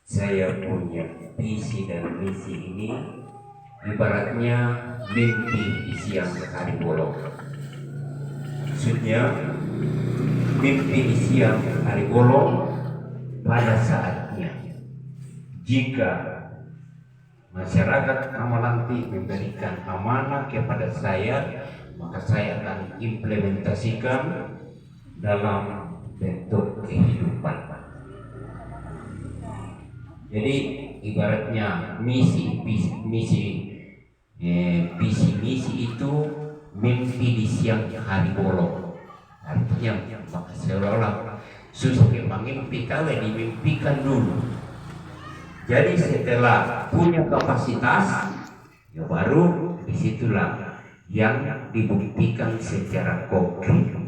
Saya punya visi dan misi ini ibaratnya mimpi di siang hari bolong. Maksudnya mimpi di siang hari bolong pada saatnya jika masyarakat Kamalanti memberikan amanah kepada saya, maka saya akan implementasikan dalam bentuk kehidupan. Jadi ibaratnya visi misi itu mimpi di siang hari bolong. Artinya maka seolah-olah susah mimpi kalau dimimpikan dulu. Jadi setelah punya kapasitas, ya baru disitulah yang dibuktikan secara konkret.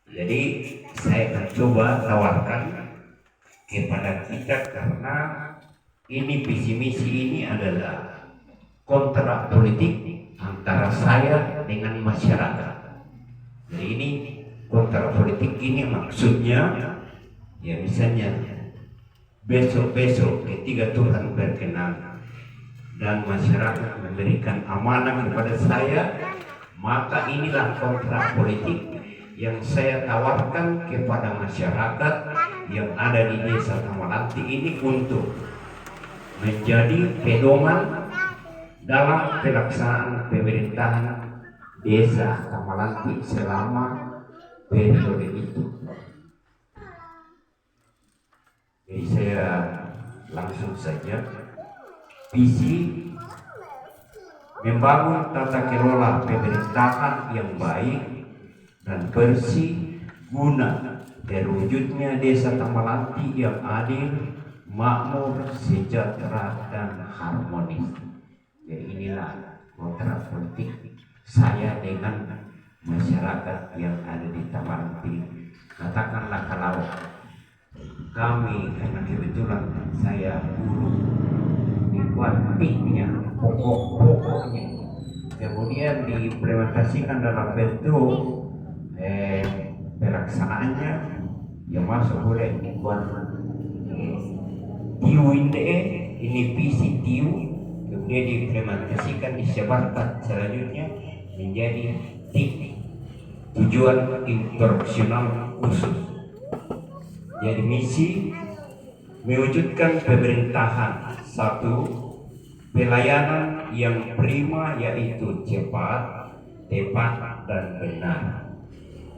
Jadi saya akan coba tawarkan kepada kita, karena ini visi misi ini adalah kontrak politik antara saya dengan masyarakat. Jadi ini kontrak politik ini maksudnya ya misalnya besok-besok ketika Tuhan berkenan dan masyarakat memberikan amanah kepada saya, maka inilah kontrak politik yang saya tawarkan kepada masyarakat yang ada di desa Kamalanti ini untuk menjadi pedoman dalam pelaksanaan pemerintahan desa Kamalanti selama periode itu. Jadi saya langsung saja, visi membangun tata kelola pemerintahan yang baik dan bersih guna terwujudnya desa Kamalanti yang adil, makmur, sejahtera dan harmonis. Jadi inilah kontrak politik saya dengan masyarakat yang ada di Kamalanti. Katakanlah kalau kami, karena kebetulan saya guru, dibuat piknya, pokok-pokoknya, kemudian diimplementasikan dalam bentuk pelaksanaannya yang masuk boleh dibuat TIU ini visi TIU, kemudian diimplementasikan, disebarkan selanjutnya menjadi titik tujuan instruksional khusus. Jadi misi mewujudkan pemerintahan satu, pelayanan yang prima yaitu cepat, tepat dan benar.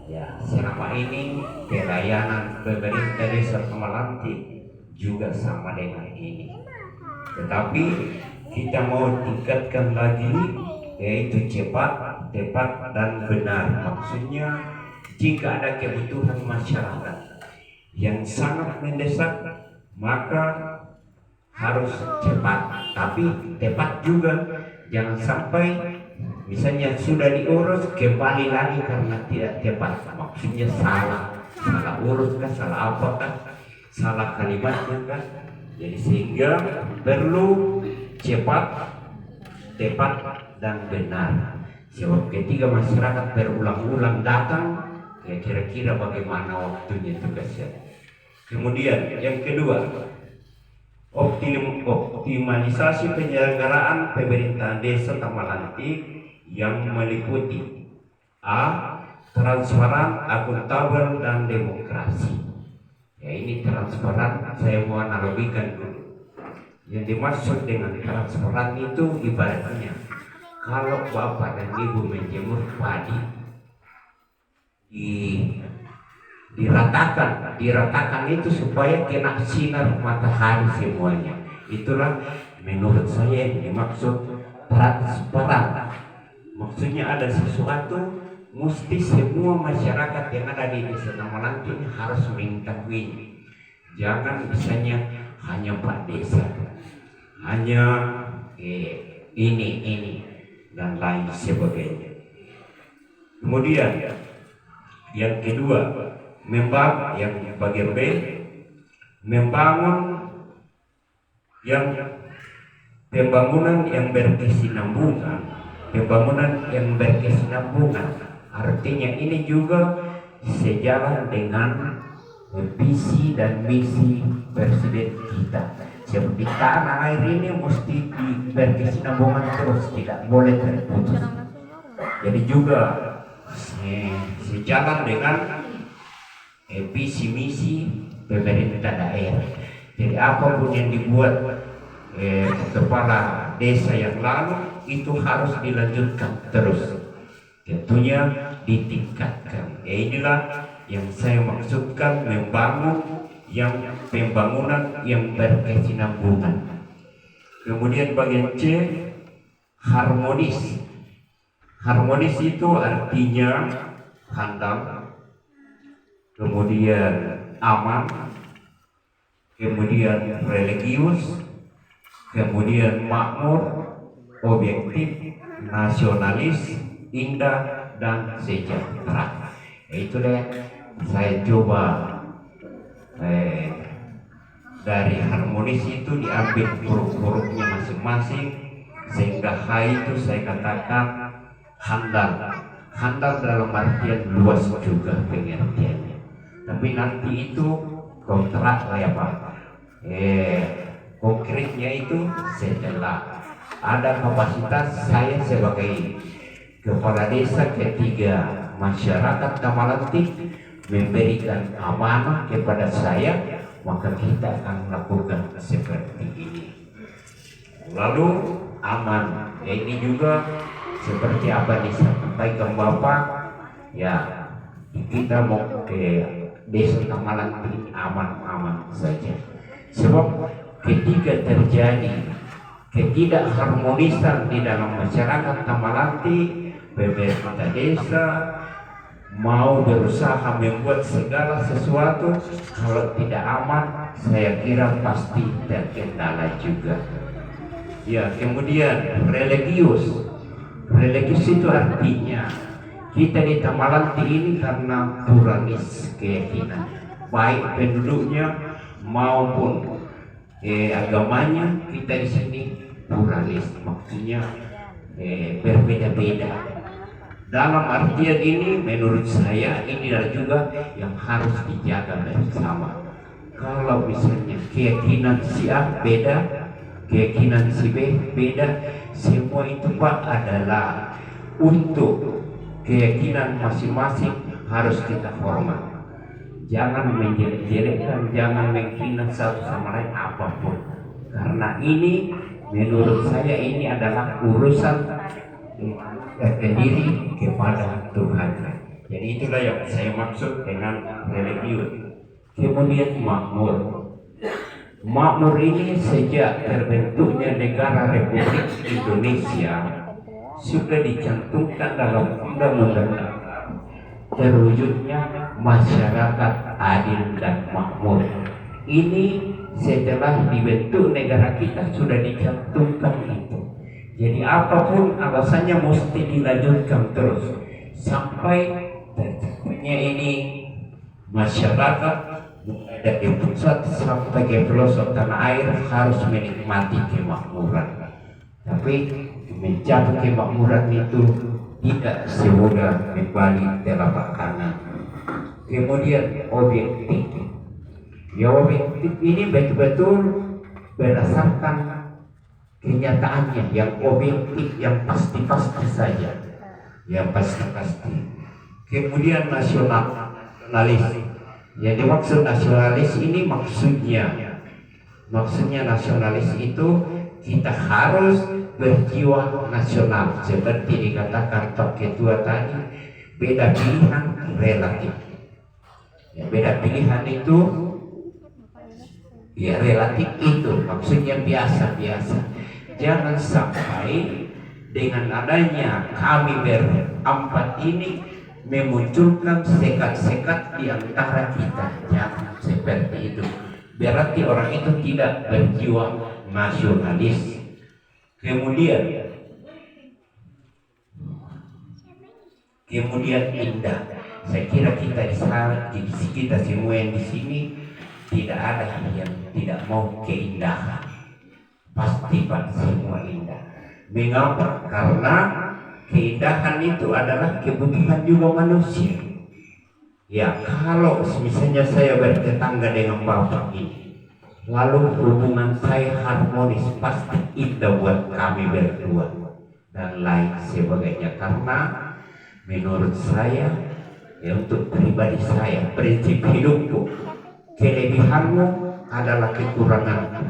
Ya, selama ini pelayanan pemerintah desa Kamalanti juga sama dengan ini. Tetapi kita mau tingkatkan lagi yaitu cepat, tepat dan benar. Maksudnya jika ada kebutuhan masyarakat yang sangat mendesak, maka harus cepat, tapi tepat juga. Jangan sampai misalnya sudah diurus kembali lagi karena tidak tepat. Maksudnya salah urus kan, salah apa kan, salah kalimatnya kan. Jadi sehingga perlu cepat, tepat dan benar. Sebab ketika masyarakat berulang-ulang datang, ya kira-kira bagaimana waktunya tugasnya. Kemudian yang kedua, optimalisasi penyelenggaraan pemerintahan desa Kamalanti yang meliputi A. Transparan, akuntabel dan demokrasi. Ya ini transparan, saya mau analogikan dulu. Yang dimaksud dengan transparan itu ibaratnya kalau bapak dan ibu menjemur padi, diratakan itu supaya kena sinar matahari semuanya. Itulah menurut saya yang dimaksud transparan. Maksudnya ada sesuatu mesti semua masyarakat yang ada di desa Kamalanti harus mengetahui. Jangan misalnya hanya Pak Desa, hanya ini dan lain sebagainya. Kemudian yang kedua, yang bagian B, membangun pembangunan yang berkesinambungan. Artinya ini juga sejalan dengan visi dan misi presiden kita. Seperti tanah air ini mesti berkesinambungan terus, tidak boleh terputus. Jadi juga sejalan dengan visi misi pemerintah daerah. Jadi apapun yang dibuat kepala desa yang lalu itu harus dilanjutkan terus, tentunya ditingkatkan. Inilah yang saya maksudkan, membangun yang pembangunan yang berkesinambungan. Kemudian bagian C, harmonis. Harmonis itu artinya handal, kemudian aman, kemudian religius, kemudian makmur, objektif, nasionalis, indah, dan sejahtera. Itu deh saya coba dari harmonis itu diambil huruf-hurufnya masing-masing, sehingga H itu saya katakan handal. Handal dalam artian luas juga pengertiannya, tapi nanti itu kontrak ya Pak. Konkretnya itu setelah ada kapasitas saya sebagai kepala desa ketika masyarakat Tamalantik memberikan amanah kepada saya, maka kita akan melakukan seperti ini. Lalu aman, ini juga seperti apa disampaikan Bapak, ya kita mau ke desa Tamalantik aman-aman saja. Sebab ketika terjadi ketidakharmonisan di dalam masyarakat Tamalantik, pemerintah desa mau berusaha membuat segala sesuatu, kalau tidak aman saya kira pasti terkendala juga. Ya, kemudian religius itu artinya kita di Tamalantik ini karena pluralis keyakinan, baik penduduknya maupun agamanya, kita di sini pluralis, maksudnya berbeda-beda. Dalam artian ini menurut saya ini adalah juga yang harus dijaga bersama. Kalau misalnya keyakinan si A beda, keyakinan si B beda, semua itu Pak adalah untuk keyakinan masing-masing harus kita hormat. Jangan menjelek-jelekkan, jangan menghina satu sama lain apapun. Karena ini menurut saya ini adalah urusan diri kepada Tuhan. Jadi itulah yang saya maksud dengan religius. Kemudian makmur. Makmur ini sejak terbentuknya negara Republik Indonesia sudah dicantumkan dalam undang-undang terwujudnya masyarakat adil dan makmur. Ini setelah dibentuk negara kita sudah dicantumkan itu. Jadi apapun alasannya mesti dilanjutkan terus sampai tercapainya ini masyarakat dari pusat sampai ke pelosok tanah air harus menikmati kemakmuran. Tapi mencapai kemakmuran itu tidak semudah kembali telapak kanan. Kemudian objektif. Ya, objektif ini betul-betul berdasarkan kenyataannya, yang objektif, yang pasti-pasti saja, yang pasti-pasti. Kemudian nasionalis. Yang dimaksud nasionalis ini maksudnya nasionalis itu kita harus berjiwa nasional, seperti dikatakan Pak Ketua tadi, beda pilihan relatif. Ya, beda pilihan itu ya relatif, itu maksudnya biasa-biasa. Jangan sampai dengan adanya kami berempat ini memunculkan sekat-sekat di antara kita. Jangan seperti itu. Berarti orang itu tidak berjiwa nasionalis. Kemudian indah. Saya kira kita semua yang di sini tidak ada yang tidak mau keindahan. Pasti semua indah. Mengapa? Karena keindahan itu adalah kebutuhan juga manusia. Ya, kalau misalnya saya bertetangga dengan bapak ini, lalu hubungan saya harmonis, pasti indah buat kami berdua dan lain sebagainya. Karena menurut saya, ya untuk pribadi saya, prinsip hidupku, kelebihanmu adalah kekuranganku,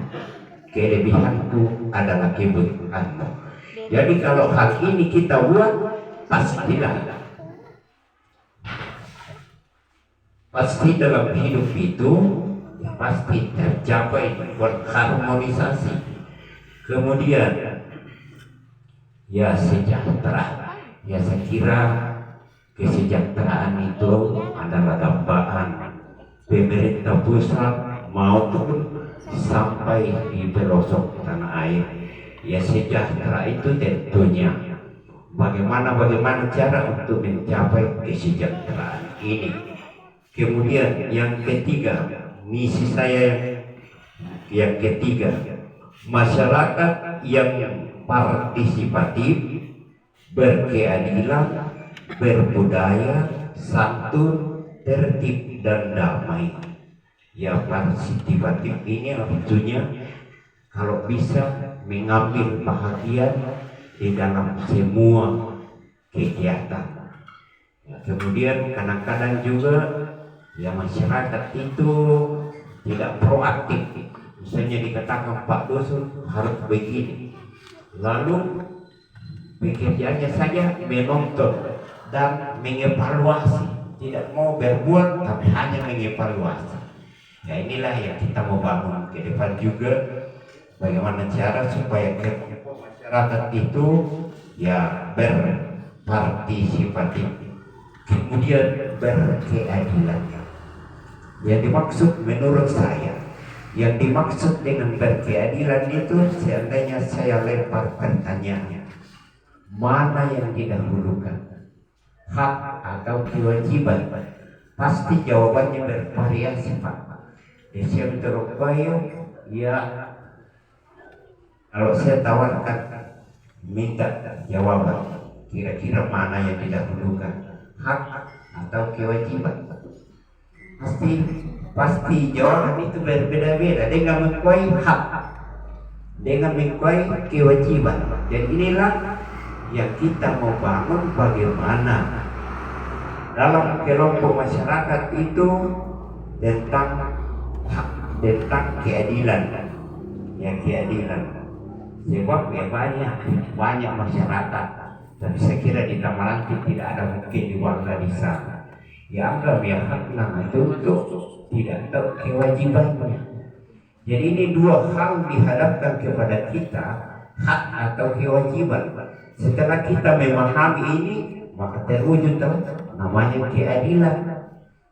kelebihanku adalah kebutuhanmu. Jadi kalau hal ini kita buat, pasti dalam hidup itu pasti tercapai harmonisasi. Kemudian ya sejahtera. Ya saya kira kesejahteraan itu adalah dambaan pemerintah pusat maupun sampai di pelosok tanah air. Ya sejahtera itu tentunya bagaimana cara untuk mencapai kesejahteraan ini. Kemudian yang ketiga, misi saya yang ketiga, masyarakat yang partisipatif, berkeadilan, berbudaya, santun, tertib dan damai. Ya partisipatif ini artinya kalau bisa mengambil bahagian di dalam semua kegiatan. Ya, kemudian kadang-kadang juga ya masyarakat itu tidak proaktif. Misalnya dikatakan Pak Dusun harus begini, lalu pekerjaannya saja menonton dan mengevaluasi, tidak mau berbuat tapi hanya mengevaluasi. Ya inilah yang kita mau bangun ke depan juga, bagaimana cara supaya masyarakat itu ya berpartisipatif, kemudian berkeadilan. Yang dimaksud menurut saya, yang dimaksud dengan berkeadilan itu, seandainya saya lempar pertanyaannya, mana yang didahulukan, hak atau kewajiban? Pasti jawabannya bervariasi Pak. Saya terupaya ya, kalau saya tawarkan minta jawaban, kira-kira mana yang didahulukan, hak atau kewajiban? Pasti jawaban itu berbeda-beda dengan mengkuai hak, dengan mengkuai kewajiban. Dan inilah yang kita mau bangun, bagaimana dalam kelompok masyarakat itu tentang hak, tentang keadilan. Ya keadilan, sebab ya banyak masyarakat, tapi saya kira di Tamalanti tidak ada mungkin di warga di sana yang anggap ya hak itu tidak tahu kewajibannya. Jadi ini dua hal dihadapkan kepada kita, hak atau kewajiban. Setelah kita memahami ini, maka terwujud namanya keadilan.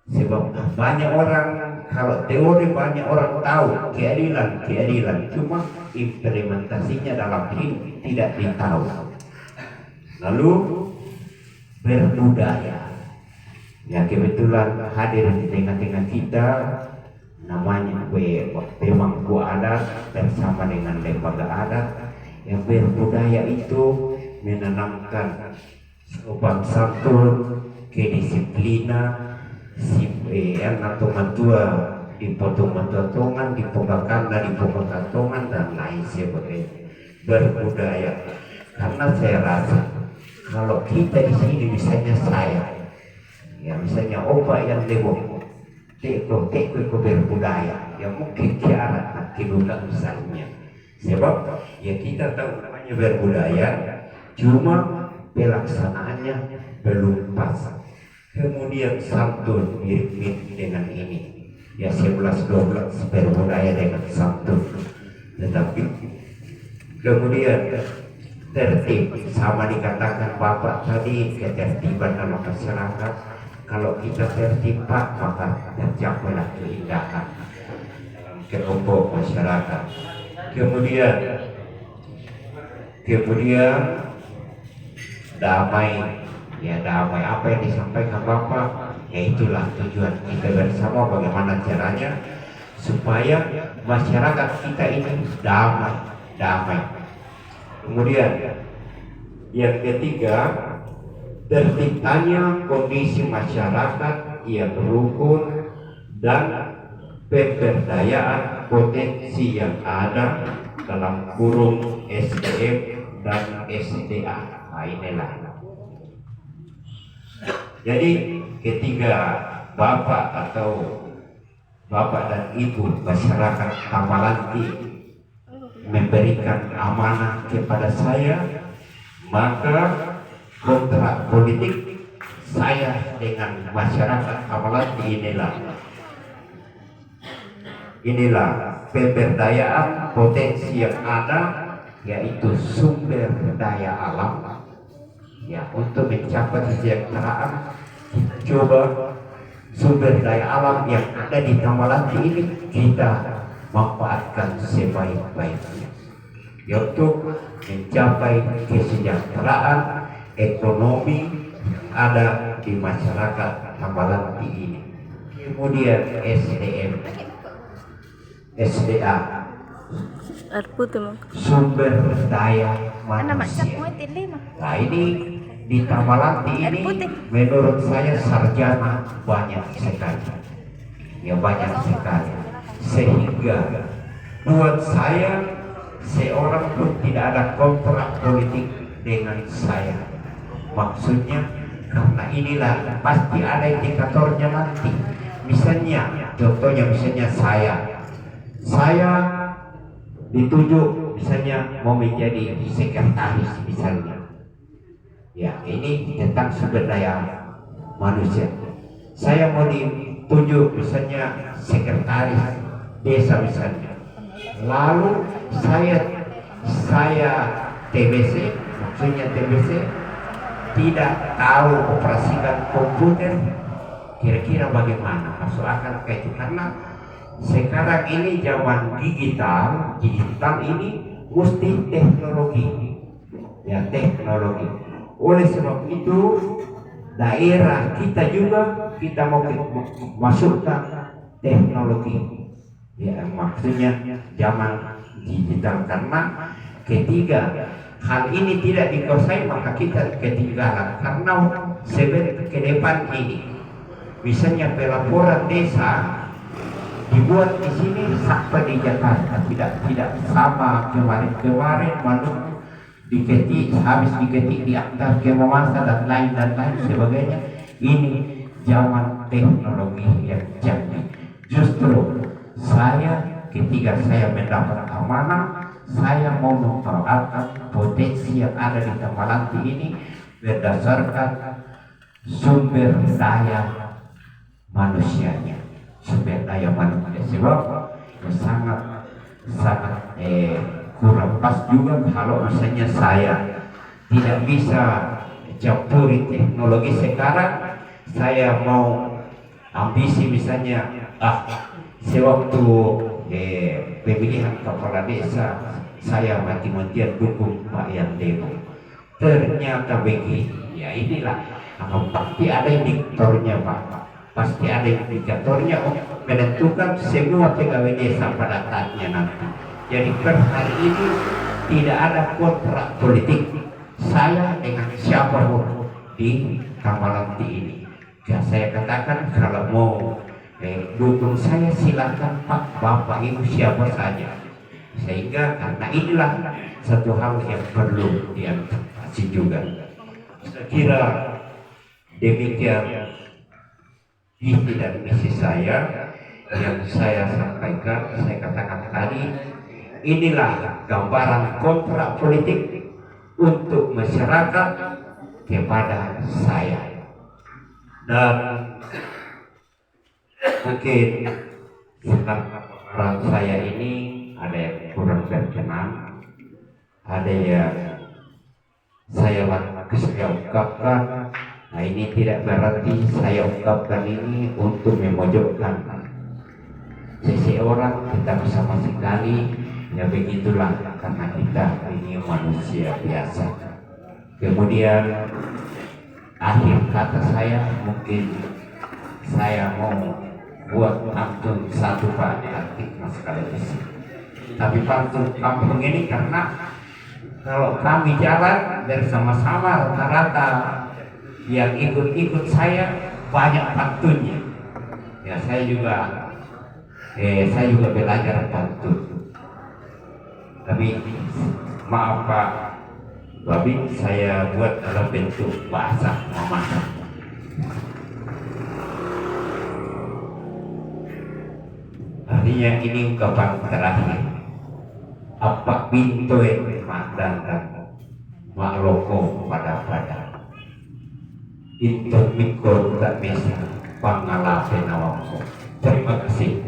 Sebab banyak orang, kalau teori banyak orang tahu keadilan, cuma implementasinya dalam hidup tidak ditahu. Lalu berbudaya. Ya kebetulan hadir di tengah-tengah kita namanya pemangku adat bersama dengan lembaga adat yang berbudaya itu menanamkan sopan santun, kedisiplinan, atau matua dipotong-potongan, dipokok-potongan dan lain sebagainya. Berbudaya, karena saya rasa kalau kita di sini misalnya saya, ya misalnya opa yang teko berbudaya, ya mungkin kiarat kedua misalnya. Sebab ya kita tahu namanya berbudaya, cuma pelaksanaannya belum pas. Kemudian santun mirip-mirip dengan ini, ya 11-12 berbudaya dengan santun. Tetapi kemudian tertib, sama dikatakan Bapak tadi, ketertiban dalam masyarakat. Kalau kita tertib Pak, maka tercapailah keindahan dalam kelompok masyarakat. Kemudian damai, ya damai apa yang disampaikan Bapak, ya itulah tujuan kita bersama, bagaimana caranya supaya masyarakat kita ini damai. Kemudian yang ketiga, terciptanya kondisi masyarakat yang rukun dan pemberdayaan potensi yang ada dalam kurung SDM dan SDA. Nah, inilah. Jadi ketika Bapak atau Bapak dan Ibu masyarakat Kamalanti memberikan amanah kepada saya, maka kontrak politik saya dengan masyarakat Kamalanti inilah pemberdayaan potensi yang ada, yaitu sumber daya alam. Ya, untuk mencapai kesejahteraan, coba sumber daya alam yang ada di Kamalanti ini kita manfaatkan sebaik-baiknya, ya, untuk mencapai kesejahteraan ekonomi ada di masyarakat Kamalanti ini. Kemudian SDM, SDA, sumber daya manusia. Nah, ini di Kamalanti ini menurut saya sarjana banyak sekali, ya, banyak sekali, sehingga buat saya seorang pun tidak ada kontrak politik dengan saya. Maksudnya karena inilah pasti ada indikatornya nanti. Misalnya, contohnya misalnya saya ditunjuk misalnya mau menjadi sekretaris misalnya. Ya, ini tentang sumber daya manusia. Saya mau ditunjuk misalnya sekretaris desa misalnya. Lalu saya TBC, maksudnya TBC tidak tahu operasikan komputer, kira-kira bagaimana? Masuk akal kayak itu, karena sekarang ini zaman digital ini mesti teknologi, ya, teknologi. Oleh sebab itu daerah kita juga kita mau masukkan teknologi, ya, maksudnya zaman digital, karena ketika hal ini tidak dikuasai maka kita ketinggalan. Karena sebenarnya ke depan ini misalnya pelaporan desa dibuat di sini sampai di Jakarta tidak sama kemarin malu habis diketik diantar ke Mamasa dan lain sebagainya. Ini zaman teknologi yang canggih. Justru saya ketika saya mendapat amanah, saya mau memanfaatkan potensi yang ada di Kamalanti ini berdasarkan sumber daya manusianya, sumber daya manusia. Sebab sangat kurang pas juga kalau misalnya saya tidak bisa campuri teknologi sekarang. Saya mau ambisi misalnya sewaktu pemilihan kepala desa saya mati-matian dukung Pak Yandemo, ternyata begini. Ya, inilah pasti ada indikatornya Pak, pasti ada indikatornya untuk menentukan semua pegawai desa pada saatnya nanti. Jadi per hari ini tidak ada kontrak politik saya dengan siapapun di Kamalanti ini. Ya, saya katakan kalau mau dukung saya silakan Pak, Bapak, Ibu, siapa saja. Sehingga karena inilah satu hal yang perlu diantisipasi juga. Saya kira demikian visi dan misi saya yang saya sampaikan. Saya katakan tadi, inilah gambaran kontrak politik untuk masyarakat kepada saya. Dan mungkin sekarang saya ini ada yang kurang berkenan, ada yang saya ungkapkan. Nah, ini tidak berarti saya ungkapkan ini untuk memojokkan seseorang, kita sama sekali. Ya, begitulah, karena kita ini manusia biasa. Kemudian akhir kata saya, mungkin saya mau buat pantun satu Pak, artik sekaligus. Tapi pantun kampung ini karena kalau kami jalan bersama-sama rata-rata yang ikut-ikut saya banyak pantunnya. Ya saya juga belajar pantun. Tapi maaf Pak Babin, saya buat dalam bentuk bahasa memasak. Artinya ini ungkapan terakhir. Apa pintu dan makloko pada itu mikro tak bisa pangalaman awamku. Terima kasih.